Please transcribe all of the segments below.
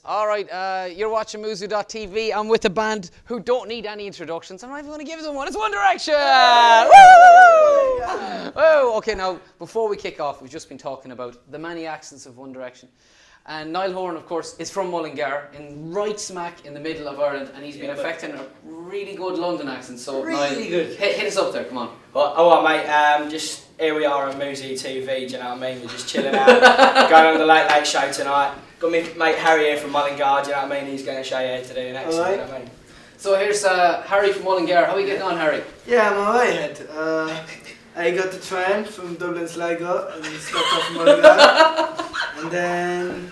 All right, you're watching Muzu.tv. I'm with a band who don't need any introductions. I'm not even going to give them one. It's One Direction! Woo! Okay, now, before we kick off, we've just been talking about the many accents of One Direction. And Niall Horan, of course, is from Mullingar, in right smack in the middle of Ireland, and he's been affecting a really good London accent. So, really Niall, good. Hit us up there, come on. Well, mate, just here we are on Muzu.tv, do you know what I mean? We're just chilling out, going on the Late Late Show tonight. Got me mate Harry here from Mullingar, do you know what I mean? He's going to show you how to do an accent, Alright. you know what I mean? So here's Harry from Mullingar. How are you getting on, Harry? Yeah, I'm alright. I got the train from Dublin Sligo and stopped off in Mullingar. And then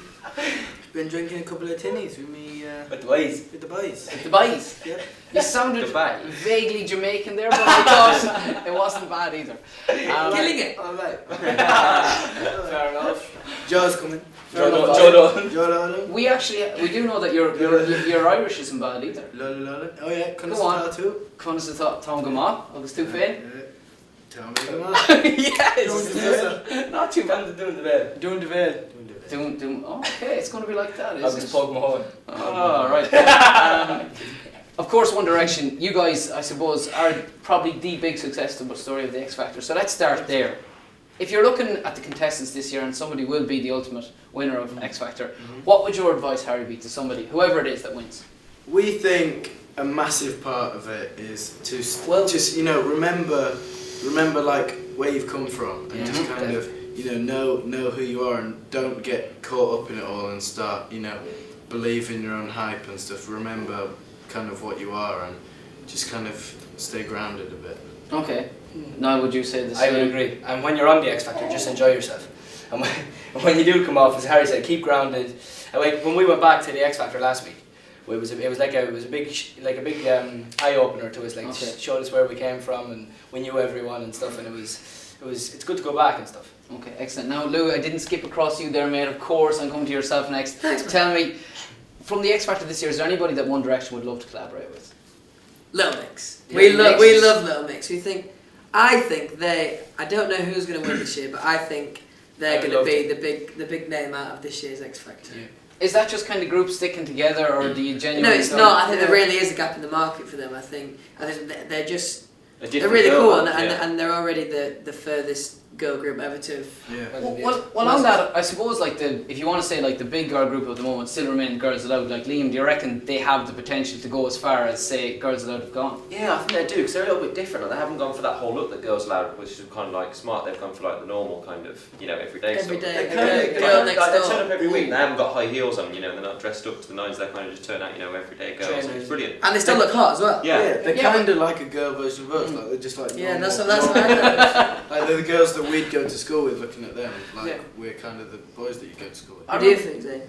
been drinking a couple of tinnies with me. With the boys. With the boys. The boys. Yeah. You sounded Dubai. vaguely Jamaican there, but I thought it wasn't bad either. Killing it! Alright. Fair enough. Joe's coming. Joe Dolan. Joe Dolan. We do know that your Irish isn't bad either. Lola. Oh yeah, Go on. too. Conas the Tom Gama, August too fain. Tell me come on. Yes. Not too bad. Doing the bed. Doing the veil. Doing. Oh, okay, it's going to be like that, I isn't was it? Pog Mahone. Oh, right. Of course, One Direction. You guys, I suppose, are probably the big success story of the X Factor. So let's start there. If you're looking at the contestants this year, and somebody will be the ultimate winner of X Factor, what would your advice, Harry, be to somebody, whoever it is that wins? We think a massive part of it is to just remember like where you've come from and just kind of know who you are and don't get caught up in it all and start believe in your own hype and stuff. Remember kind of what you are and just kind of stay grounded a bit. Okay. Now, would you say the same? I would agree. And when you're on the X Factor, just enjoy yourself. And when you do come off, as Harry said, keep grounded. And when we went back to the X Factor last week, it was a big eye opener to us. Like showed us where we came from, and we knew everyone and stuff. And it's good to go back and stuff. Okay, excellent. Now, Lou, I didn't skip across you there, mate. Of course, I'm coming to yourself next. Thanks, man. Tell me, from the X Factor this year, is there anybody that One Direction would love to collaborate with? Little Mix. Yeah, We Mix. love Little Mix. I don't know who's going to win this year, but I think they're going to be the big name out of this year's X Factor. Yeah. Is that just kind of groups sticking together, or do you genuinely? No, it's not. I think there really is a gap in the market for them. I think they're really cool, and they're already the furthest girl group ever to. Yeah. Well, on that, I suppose if you want to say like the big girl group at the moment still remain Girls Aloud. Like Liam, do you reckon they have the potential to go as far as say Girls Aloud have gone? Yeah, I think they do, because they're a little bit different. Like, they haven't gone for that whole look that Girls Aloud, which is kind of like smart. They've gone for like the normal kind of, everyday stuff. Girl They next turn door. up every week. They haven't got high heels on, they're not dressed up to the nines. They kind of just turn out, everyday girls. It's brilliant. And they still look hot as well. Yeah. They're kind of like a girl version of us. Like they're just like Yeah, normal- that's what I know. Like they're the girls that we'd go to school with. Looking at them, like we're kind of the boys that you go to school with. What do you think, Zane?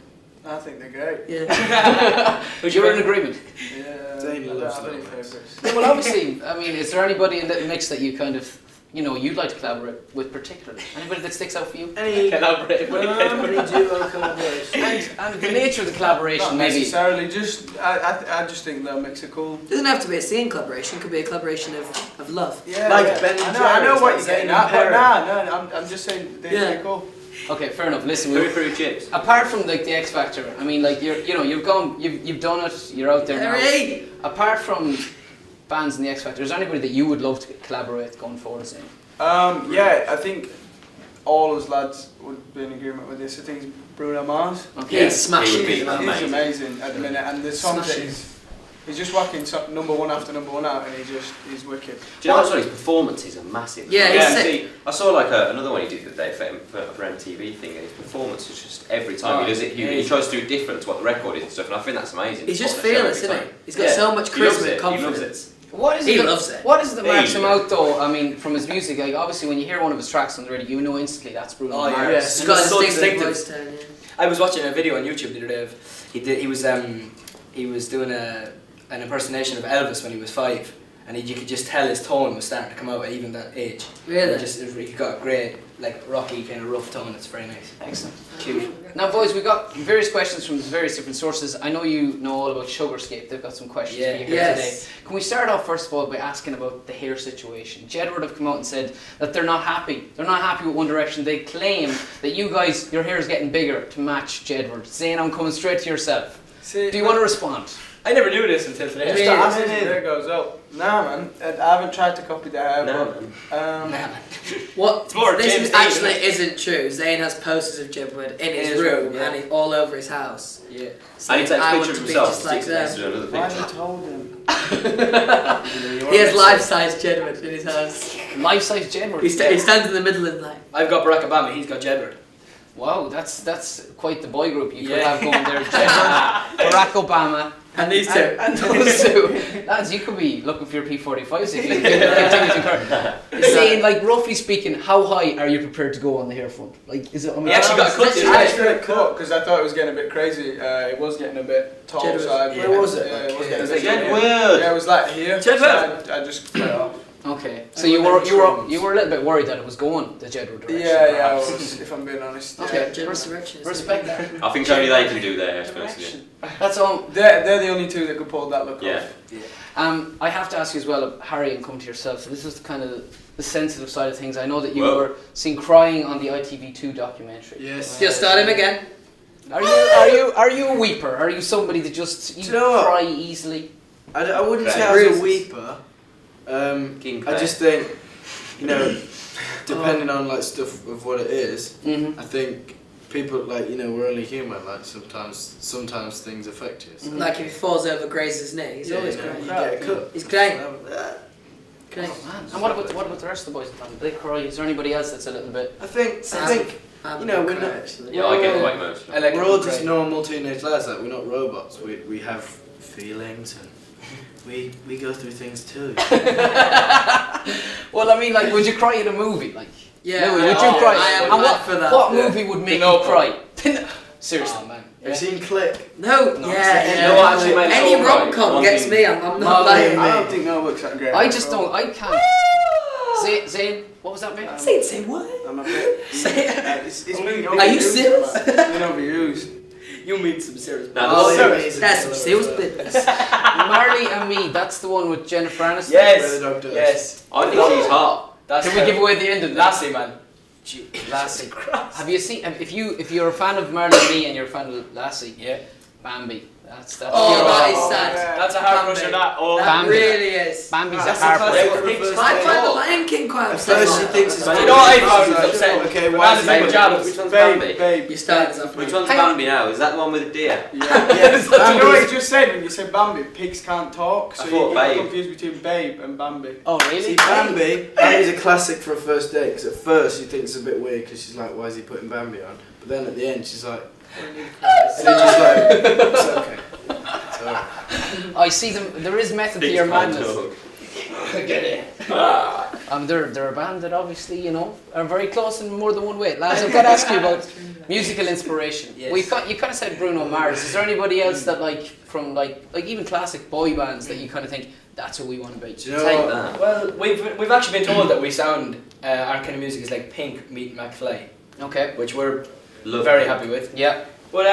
I think they're great. Yeah. You're in agreement. Yeah, Zane I don't loves have any Little Mix. favourites. Yeah, well, obviously, I mean, is there anybody in that mix that you kind of, you'd like to collaborate with particularly? Anybody that sticks out for you? Any Collaborate. duo collaboration. And the nature of the collaboration, Not maybe. necessarily, I just think they'll mix it cool. Doesn't have to be a singing collaboration. It could be a collaboration of love. Yeah, Like yeah. Ben and I know Jerry's, what like you're Zayn getting and at, but Perry. no, I'm just saying they're Yeah. pretty cool. Okay, fair enough. Listen, Peri chips. apart from like the X Factor, I mean, like you've done it, you're out there now. Harry! Apart from bands in the X Factor, is there anybody that you would love to collaborate with going forward? Saying? Yeah, I think all us lads would be in agreement with this. I think it's Bruno Mars. Okay. He's smashing he would be it. amazing. He's amazing at the minute, and the songs that Smashing. he's just whacking number one after number one out, and he's wicked. Do you know what? His performances are massive. Yeah, he's sick. See, I saw like another one he did the other day for MTV thing, and his performance is just every time he does it, he tries to do different to what the record is and stuff, and I think that's amazing. He's just On the show fearless, every isn't he? time. He's got so much He loves charisma it, and confidence. He loves it. What is He it? loves it. What is it that marks Hey. him out though? I mean, from his music, like obviously when you hear one of his tracks on the radio, you know instantly that's Bruno Oh, yeah. Mars. He's got a So distinctive distinctive. voice tone, yeah. I was watching a video on YouTube the other day he was doing an impersonation of Elvis when he was 5, and you could just tell his tone was starting to come out at even that age. Really? He got great like rocky kind of rough tone. It's very nice. Excellent. Cute. Now, boys, we got various questions from various different sources. I know you know all about Sugarscape. They've got some questions for you here today. Can we start off first of all by asking about the hair situation? Jedward have come out and said that they're not happy. They're not happy with One Direction. They claim that you guys, your hair is getting bigger to match Jedward. Zayn, I'm coming straight to yourself. See, Do you want to respond? I never knew this until today. just the there goes up. Nah, man. I haven't tried to copy the hair, but What? It's more This James is Dean, actually isn't isn't true. Zayn has posters of Jedward in his his room room, yeah. and all over his house. Yeah. And he takes I a want picture of to be himself, just like sticks it next them. to another why have you picture. told him? He has life-size Jedward in his house. Life-size Jedward. He stands in the middle and like. I've got Barack Obama. He's got Jedward. Wow, that's quite the boy group you could Yeah. have going there. Jedward, Barack Obama. And these two. And those two. Lads, you could be looking for your P45s if you continue to incur. Saying, like, roughly speaking, how high are you prepared to go on the hair front? Like, is it... I mean, He actually got cut I today. actually cut because I thought it was getting a bit crazy. It was getting a bit tall. Jedward. So I, Where was it? Yeah, it was Like, getting a Is bit it here. Jedward? Yeah, it was like here. Jedward. So I just cut it off. Okay. So I you went were in you were a little bit worried that it was going the Jedward direction. Yeah, I perhaps. was, if I'm being honest. Okay. Yeah. Jedward's direction. Respect that. I think only they can do their hair, to be honest with you. That's all. They're the only two that could pull that look Yeah. off. I have to ask you as well, Harry, and come to yourself. So this is kind of the sensitive side of things. I know that you Well. were seen crying on the ITV2 documentary. Yes. Just start him again. Are you a weeper? Are you somebody that just Do you know what? cry easily? I wouldn't say Right. I was a Bruises. weeper. King I Clay. just think, you know, depending on like stuff of what it is, Mm-hmm. I think people like, you know, we're only human. Like sometimes things affect you. So, Like if he falls over, grazes his knee, he's yeah, always you know, crying. you get a cut. He's crying. Oh, Crying. man. And what about the rest of the boys? Do they cry? Is there anybody else that's a little bit? I think I'm you know, gonna we're cry, not- actually. Yeah, I get Well, quite emotional. I like we're it. all Great. just normal teenage lads. Like we're not robots. We have feelings and we go through things too. Well, I mean, like, would you cry in a movie? Like, Yeah, Louis, I- would you oh, cry? I am And mad for that. What Yeah. movie would make you Pinocchio. cry? Seriously, Oh, man. Have you seen Click? No, No, yeah. You know what actually made us Any all cry? rom-com One gets thing- me. I'm not Marley lying. and I me. don't think that looks that great. I just don't. I can't. Zayn, what was that, mate? Say what? I'm a bit. Say it. It's been Are you overused, serious? man. It's been overused. You meet some serious. Now, Oh, this- Marley and Me That's is a some killer serious as well. business. Marley and Me. That's the one with Jennifer Aniston. Where the Yes. dog does. Yes. I think she's hot. That's Can we give away the end of that? Lassie, man. Lassie. Have you seen? If you're a fan of Marley and Me and you're a fan of Lassie, Yeah. Bambi. That's Oh, your- that is Oh, sad. yeah. That's a hard Bambi. crusher. That. Oh. That Bambi. really is. Bambi's That's a a heartbreaker. classic. First I time. find the Lion King quite At first she upsetting. thinks it's But you know what I found was Like, upsetting? okay, When why Alice is made it- Jabba. Which one's Bambi? Babe. You started off Which with. one's Hang on. Bambi now? Is that the one with the deer? Yeah. Yes, Do you know what Bambi. you just said when you said Bambi? Pigs can't talk, so I you thought get Babe. confused between Babe and Bambi. Oh, See, really? Bambi's a classic for a first date because at first you think it's a bit weird because she's like, why is he putting Bambi on? But then at the end she's like, and then she's like, it's okay. It's alright. I see them. There is method to Pigs your can't madness. talk. They're a band that obviously, you know, are very close in more than one way. Lads, I've got to ask you about musical inspiration. Yes. Well, you kind of said Bruno Mars. Is there anybody else that from like even classic boy bands that you kind of think that's who we want to be? Do you know Take what? that. Well, we've actually been told that we sound our kind of music is like Pink meet McFly, Okay. which we're Love very it. happy with. Yeah. But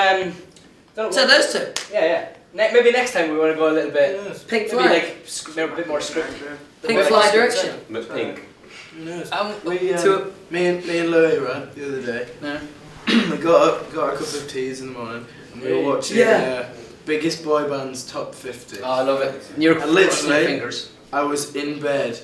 don't know So those two. yeah. Maybe next time we want to go a little bit. Pink Maybe Floyd. like maybe a bit more scripted. Pink Like Floyd scripted. direction. But pink. Who knows? We, Two. Me and Louis, right, the other day, no. we got a cup of teas in the morning and we were watching Yeah. Biggest Boy Band's Top 50. Oh, I love it. You're And literally- crossing your fingers. I was in bed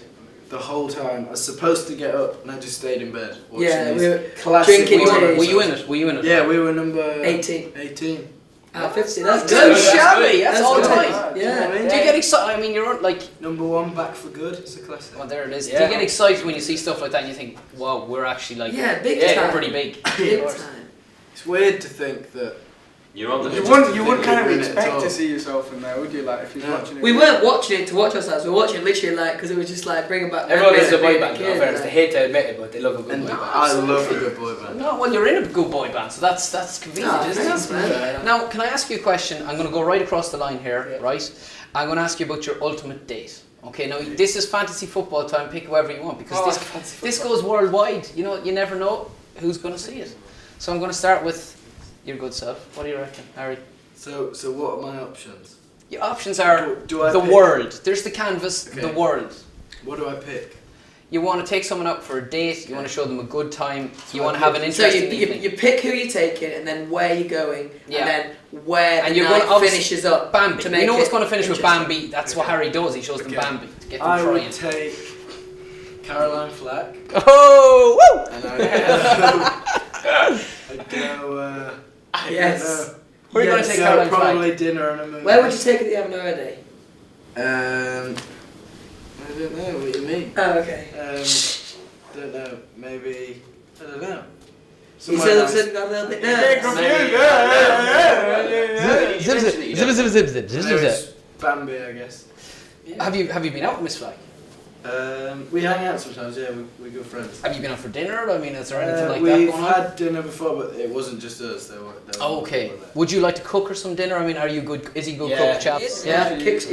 the whole time. I was supposed to get up and I just stayed in bed watching Yeah, these we were classic drinking boy tea. bands. Were you in it? Were you in it? Yeah, we were number 18. 18. Out of 50. That's Go good. shabby. That's all good. time. Do you know what I mean? Do you get excited? I mean, you're on, like. Number 1, Back for Good. It's a classic. Well, there it is. Do Yeah. you get excited when you see stuff like that and you think, wow, we're actually like, Yeah, big Yeah, time. we're pretty big? Big course. time. It's weird to think that. You're on the You Just wouldn't to kind of think we're in it at expect all. to see yourself in there, would you? Like if you're No. watching it. We weren't watching it to watch ourselves. We were watching it literally like because it was just like bringing back. Everyone memories loves a of boy being a band. kid, In fairness, like- they hate to admit it, but they love a good And boy band. I love a good boy band. No, well, you're in a good boy band, so that's convenient, Oh, isn't thanks, it? man. Now, can I ask you a question? I'm going to go right across the line here, Yeah. right? I'm going to ask you about your ultimate date. Okay, now this is fantasy football time. Pick whoever you want because this goes worldwide. You know, you never know who's going to see it. So I'm going to start with your good self. What do you reckon, Harry? So what are my options? Your options are Do I the pick? world. There's the canvas, Okay. the world. What do I pick? You want to take someone out for a date. You want to show them a good time. So You I want to have an pick- So interesting evening. you pick who you're taking, and then where you're going, Yeah. and then where And the you're night gonna obviously- finishes up. Bambi. To You make know what's it going to finish with interesting. Bambi. That's what Okay. Harry does. He shows them Okay. Bambi to get them I crying. would take Caroline Flack, Oh, woo! and I'd go. Yes. Where are you gonna take so Caroline Flack? Probably dinner and a movie. Where would you take her the Haven't Know Her Day? I don't know what you mean. Oh, okay. Don't know. Maybe I don't know. You Somewhere still nice. got a little bit Maybe- nervous. Bambi, I guess. Have you been out with Miss Flack? We hang out sometimes. Yeah, we're good friends. Have you been out for dinner? I mean, is there anything like that We've going on? had dinner before, but it wasn't just us. There were Oh, okay. people there. Would you like to cook her some dinner? I mean, are you good? Is he good Yeah. cook, chaps? Yeah, he cooks.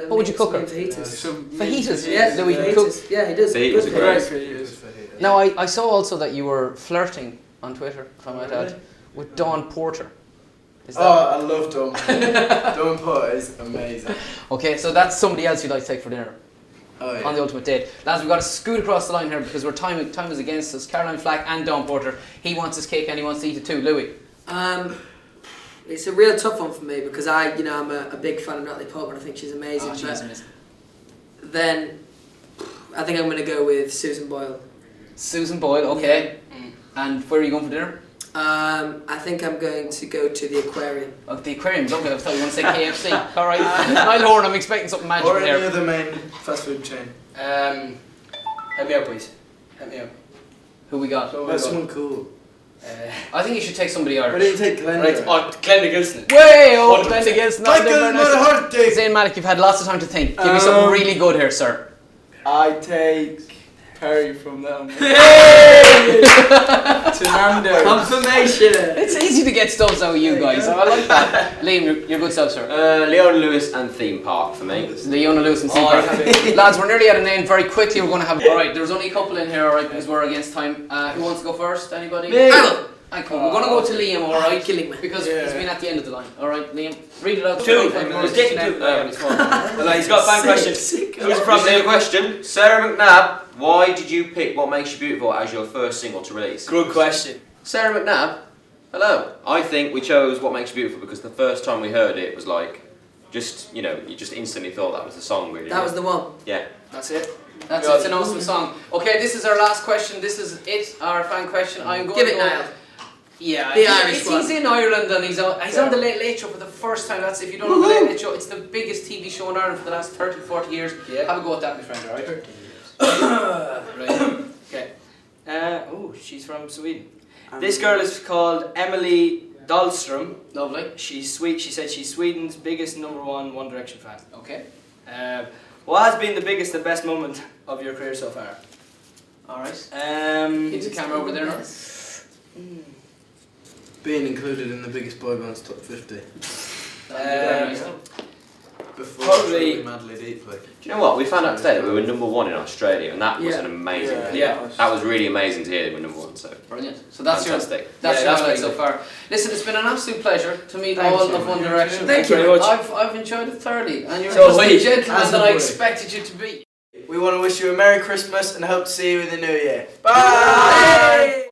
What would you cook her? Fajitas. Fajitas. Yeah, Louis yeah. cook. Yeah, he does. Fajitas Good are for great. us. Now, I saw also that you were flirting on Twitter, if I might Really? add, with Dawn Porter. Is that Oh, I love Dawn. Dawn Porter is amazing. okay? So that's somebody else you'd like to take for dinner Oh yeah. on the ultimate date. Lads, we've got to scoot across the line here because time is against us. Caroline Flack and Dawn Porter. He wants his cake and he wants to eat it too. Louis. It's a real tough one for me because I'm a big fan of Natalie Portman. I think she's amazing. Oh, she but is amazing. then I think I'm going to go with Susan Boyle. Susan Boyle, okay. And where are you going for dinner? I think I'm going to go to the aquarium. Oh, the aquarium. Lovely. I thought you were going to say KFC. All right. Niall Horan, I'm expecting something magic Or any there. other main fast food chain. Help me out, please. Help me out. Who we got? That's someone cool. I think you should take somebody Why Irish. didn't you take Glenda? Right, Glenda Gilson. Way oh, 100%. Glenda Gilson. Michael Mulhurty! Zayn Malik, you've had lots of time to think. Give me something really good here, sir. I take Perry from them. Hey! To Nando's. Confirmation. It's easy to get stuff out of you guys. I like that. Liam, your good self, sir. Leona Lewis and Theme Park for me. Leona Lewis and Seapark. Lads, we're nearly at an end. Very quickly, we're going to have. Alright, there's only a couple in here, alright, because we're against time. Who wants to go first? Anybody? I will. Cool. We're going to go to Liam, alright? Killing me. Because he's been at the end of the line. Alright, Liam, read it out. Two. Let's Take it two. Well, he's got a fan question. Who's from Probably a question. Sarah McNabb, why did you pick What Makes You Beautiful as your first single to release? Good question. Sarah McNabb, hello. I think we chose What Makes You Beautiful because the first time we heard it was like, just, you know, you just instantly thought that was the song, really. That was the one. Yeah. That's it. That's it's an awesome song. Okay, this is our last question. This is it, our fan question. I'm going Give to it go. Niall. Yeah, The Irish he's one. in Ireland and he's on the Late Late Show for the first time. That's if you don't know the Late Late Show, it's the biggest TV show in Ireland for the last 30, 40 years. Yeah. Have a go at that, my friend, alright? Right. Okay. She's from Sweden. This girl is called Emily Dahlström. Lovely. She's sweet. She said she's Sweden's biggest #1 One Direction fan. Okay. What has been the biggest and best moment of your career so far? Alright. Um, Keep the camera over there now. Being included in the biggest boy band's top 50. Before Probably- Truly Madly Deeply. Do you know what? We found out today that we were #1 in Australia, and that was Yeah. an amazing thing. Yeah. That was really amazing to hear that we're #1, so Brilliant. So that's fantastic. your Yeah, highlight that's so pretty far. Listen, it's been an absolute pleasure to meet Thank all you. of One Direction. Thank you very much. I've enjoyed it thoroughly, and you're So just the wait, gentleman as that a I boy. expected you to be. We want to wish you a Merry Christmas and hope to see you in the New Year. Bye.